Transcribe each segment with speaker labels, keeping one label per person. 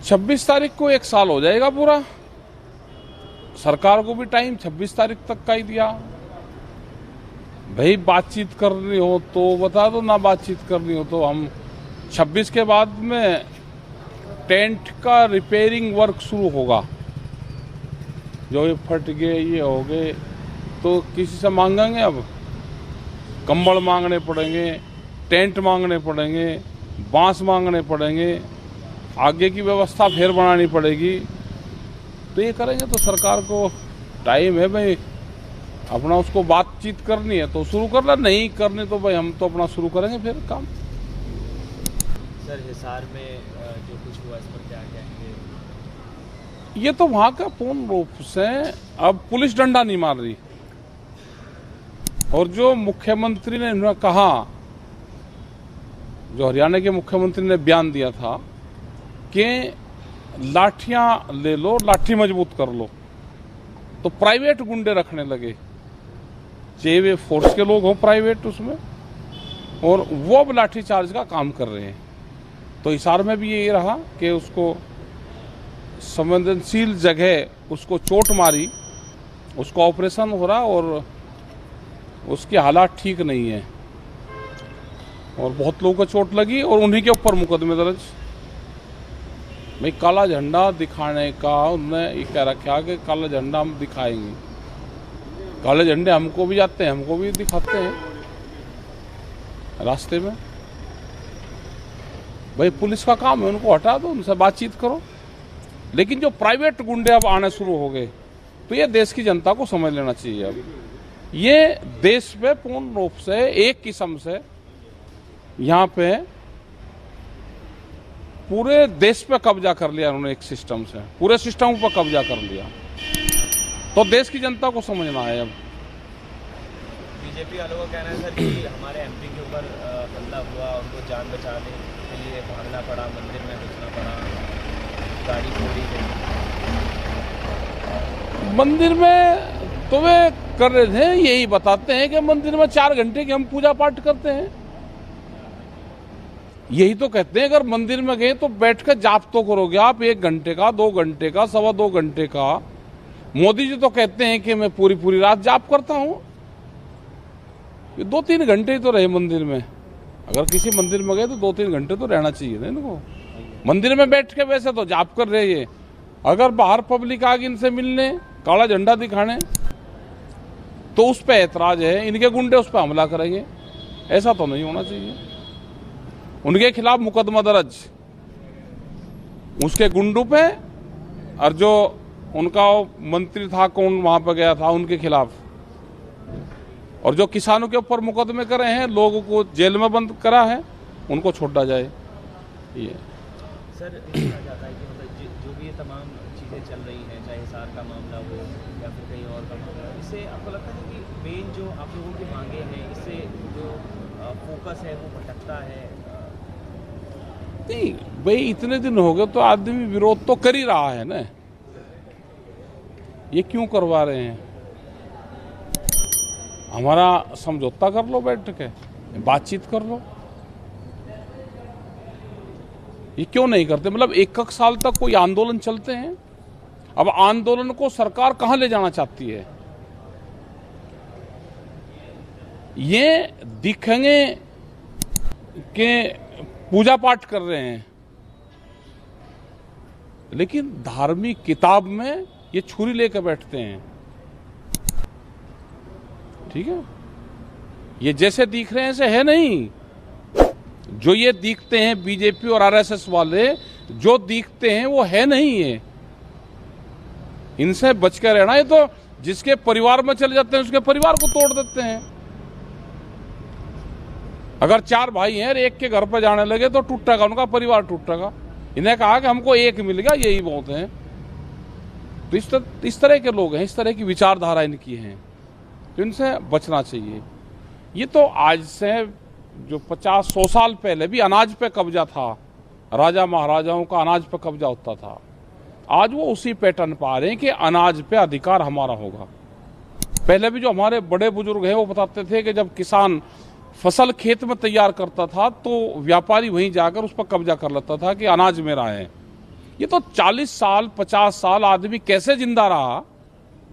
Speaker 1: 26 तारीख को 1 साल हो जाएगा पूरा। सरकार को भी टाइम 26 तारीख तक का ही दिया। भाई बातचीत करनी हो तो बता दो, ना बातचीत करनी हो तो हम 26 के बाद में टेंट का रिपेयरिंग वर्क शुरू होगा। जो ये फट गए, ये हो गए, तो किसी से मांगेंगे, अब कंबल मांगने पड़ेंगे, टेंट मांगने पड़ेंगे, बांस मांगने पड़ेंगे, आगे की व्यवस्था फिर बनानी पड़ेगी। तो ये करेंगे तो सरकार को टाइम है भाई, अपना उसको बातचीत करनी है तो शुरू कर ला, नहीं करनी तो भाई हम तो अपना शुरू करेंगे फिर काम।
Speaker 2: सर हिसार में जो कुछ हुआ इस पर क्या कहेंगे?
Speaker 1: ये तो वहां का पूर्ण रूप से अब पुलिस डंडा नहीं मार रही। और जो मुख्यमंत्री ने इन्होंने कहा, जो हरियाणा के मुख्यमंत्री ने बयान दिया था कि लाठियां ले लो, लाठी मजबूत कर लो, तो प्राइवेट गुंडे रखने लगे, चाहे वे फोर्स के लोग हों प्राइवेट उसमें, और वो अब लाठी चार्ज का काम कर रहे हैं। तो हिसार में भी यही रहा कि उसको संवेदनशील जगह उसको चोट मारी, उसका ऑपरेशन हो रहा और उसकी हालात ठीक नहीं है, और बहुत लोगों को चोट लगी और उन्हीं के ऊपर मुकदमे दर्ज। भाई काला झंडा दिखाने का उन्होंने ये कह रखा कि काला झंडा हम दिखाएंगे। काले झंडे हमको भी जाते हैं, हमको भी दिखाते हैं रास्ते में। भाई पुलिस का काम है, उनको हटा दो, उनसे बातचीत करो। लेकिन जो प्राइवेट गुंडे अब आने शुरू हो गए, तो ये देश की जनता को समझ लेना चाहिए। अब ये देश पे पूर्ण रूप से एक किस्म से यहाँ पे पूरे देश पे कब्जा कर लिया उन्होंने, एक सिस्टम से पूरे सिस्टम पर कब्जा कर लिया। तो देश की जनता को समझना है। अब
Speaker 2: बीजेपी वालों का कहना है सर कि हमारे एमपी के ऊपर हमला हुआ, उनको जान बचाने के लिए भागना पड़ा, मंदिर में घुसना पड़ा, गाड़ी फोड़ी गई।
Speaker 1: मंदिर में तो वे कर रहे थे, यही बताते हैं कि मंदिर में 4 घंटे की हम पूजा पाठ करते हैं। यही तो कहते हैं अगर मंदिर में गए तो बैठ कर जाप तो करोगे आप, 1 घंटे का, 2 घंटे का, 2.25 घंटे का। मोदी जी तो कहते हैं कि मैं पूरी रात जाप करता हूं। ये 2-3 घंटे ही तो रहे मंदिर में। अगर किसी मंदिर में गए तो 2-3 घंटे तो रहना चाहिए ना इनको। मंदिर में बैठ के वैसे तो जाप कर रहे हैं, अगर बाहर पब्लिक आ गई इनसे मिलने, काला झंडा दिखाने, तो उस पर ऐतराज है, इनके गुंडे उस पर हमला करेंगे। ऐसा तो नहीं होना चाहिए। उनके खिलाफ मुकदमा दर्ज, उसके गुंडों पे, और जो उनका मंत्री था कौन वहां पर गया था उनके खिलाफ, और जो किसानों के ऊपर मुकदमे करे हैं, लोगों को जेल में बंद करा है, उनको छोड़ा जाए। ये
Speaker 2: सर देखा जाता है कि मतलब जो भी ये तमाम चीज़ें चल रही हैं, चाहे हिसार का मामला हो या फिर कहीं और का मामला हो, इससे आपको लगता है कि मेन जो आप लोगों की मांगे हैं, इससे जो फोकस है वो भटकता है?
Speaker 1: नहीं भाई, इतने दिन हो गए तो आदमी विरोध तो कर ही रहा है ना। ये क्यों करवा रहे हैं? हमारा समझौता कर लो, बैठ के बातचीत कर लो। ये क्यों नहीं करते? मतलब 1 साल तक कोई आंदोलन चलते हैं। अब आंदोलन को सरकार कहां ले जाना चाहती है? ये दिखेंगे कि पूजा पाठ कर रहे हैं, लेकिन धार्मिक किताब में ये छुरी लेकर बैठते हैं। ठीक है, ये जैसे दिख रहे हैं ऐसे है नहीं। जो ये दिखते हैं बीजेपी और आरएसएस वाले, जो दिखते हैं वो है नहीं। ये इनसे बच कर रहना। ये तो जिसके परिवार में चले जाते हैं उसके परिवार को तोड़ देते हैं। अगर 4 भाई हैं, एक के घर पर जाने लगे तो टूटेगा, उनका परिवार टूटेगा। इन्हें कहा कि हमको एक मिल गया, यही बहुत है। तो इस तरह के लोग हैं, इस तरह की विचारधारा इनकी है, तो इनसे बचना चाहिए। ये तो आज से जो 50-100 साल पहले भी अनाज पे कब्जा था, राजा महाराजाओं का अनाज पे कब्जा होता था। आज वो उसी पैटर्न पर आ रहे हैं कि अनाज पे अधिकार हमारा होगा। पहले भी जो हमारे बड़े बुजुर्ग हैं वो बताते थे कि जब किसान फसल खेत में तैयार करता था तो व्यापारी वहीं जाकर उस पर कब्जा कर लेता था कि अनाज मेरा है। ये तो 40 साल 50 साल आदमी कैसे जिंदा रहा,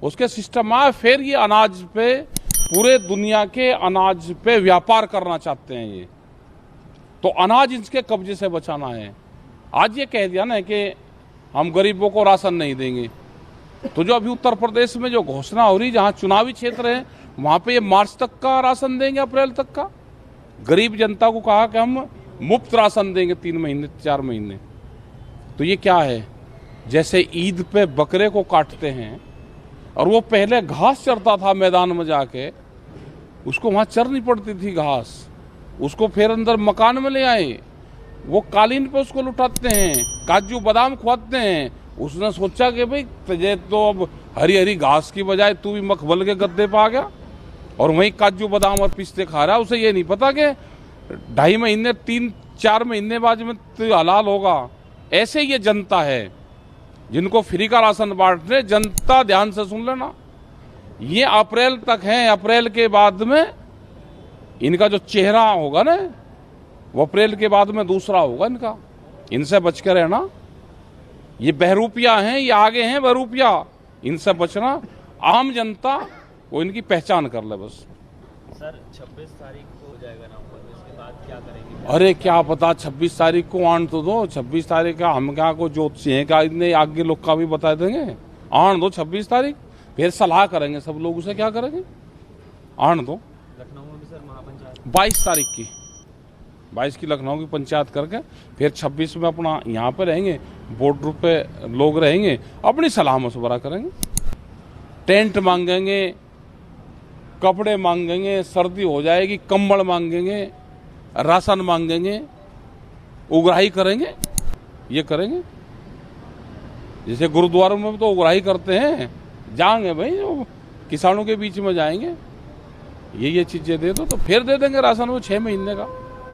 Speaker 1: उसके सिस्टम आया, फिर ये अनाज पे, पूरे दुनिया के अनाज पे व्यापार करना चाहते हैं ये। तो अनाज इसके कब्जे से बचाना है। आज ये कह दिया ना कि हम गरीबों को राशन नहीं देंगे, तो जो अभी उत्तर प्रदेश में जो घोषणा हो रही, जहां चुनावी क्षेत्र है, वहां पे ये मार्च तक का राशन देंगे, अप्रैल तक का। गरीब जनता को कहा कि हम मुफ्त राशन देंगे 3 महीने 4 महीने। तो ये क्या है? जैसे ईद पे बकरे को काटते हैं और वो पहले घास चरता था मैदान में जाके, उसको वहाँ चरनी पड़ती थी घास, उसको फिर अंदर मकान में ले आए, वो कालीन पे उसको लुटाते हैं, काजू बादाम खुआते हैं। उसने सोचा कि भाई तुझे तो अब हरी हरी घास की बजाय तू भी मखमल के गद्दे पे आ गया और वहीं काजू बादाम और पिस्ते खा रहा है। उसे ये नहीं पता कि 2.5 महीने 3-4 महीने बाद में तो हलाल होगा। ऐसे ये जनता है जिनको फ्री का राशन बांट रहे। जनता ध्यान से सुन लेना, ये अप्रैल तक है, अप्रैल के बाद में इनका जो चेहरा होगा ना, वो अप्रैल के बाद में दूसरा होगा इनका। इनसे बच के रहना। ये बहरूपिया हैं, ये आगे हैं बहरूपिया, इनसे बचना। आम जनता वो इनकी पहचान कर ले बस।
Speaker 2: सर 26 तारीख को हो जाएगा नवंबर में, इसके बाद क्या करेंगे?
Speaker 1: अरे क्या पता, 26 तारीख को आन तो दो। 26 तारीख का हम क्या को ज्योतिषी हैं क्या, इतने आगे लोग का भी बता देंगे। आन दो 26 तारीख, फिर सलाह करेंगे सब लोग, उसे क्या करेंगे। आन दो।
Speaker 2: लखनऊ में भी सर महापंचायत
Speaker 1: 22 तारीख की, 22 की लखनऊ की पंचायत करके फिर 26 में अपना यहाँ पे रहेंगे, बॉर्डर पे लोग रहेंगे, अपनी सलाह मशवरा करेंगे। टेंट मांगेंगे, कपड़े मांगेंगे, सर्दी हो जाएगी कंबल मांगेंगे, राशन मांगेंगे, उगराही करेंगे। ये करेंगे जैसे गुरुद्वारों में तो उगराही करते हैं, जाएंगे भाई किसानों के बीच में जाएंगे, ये चीजें दे दो तो फिर दे देंगे राशन वो 6 महीने का।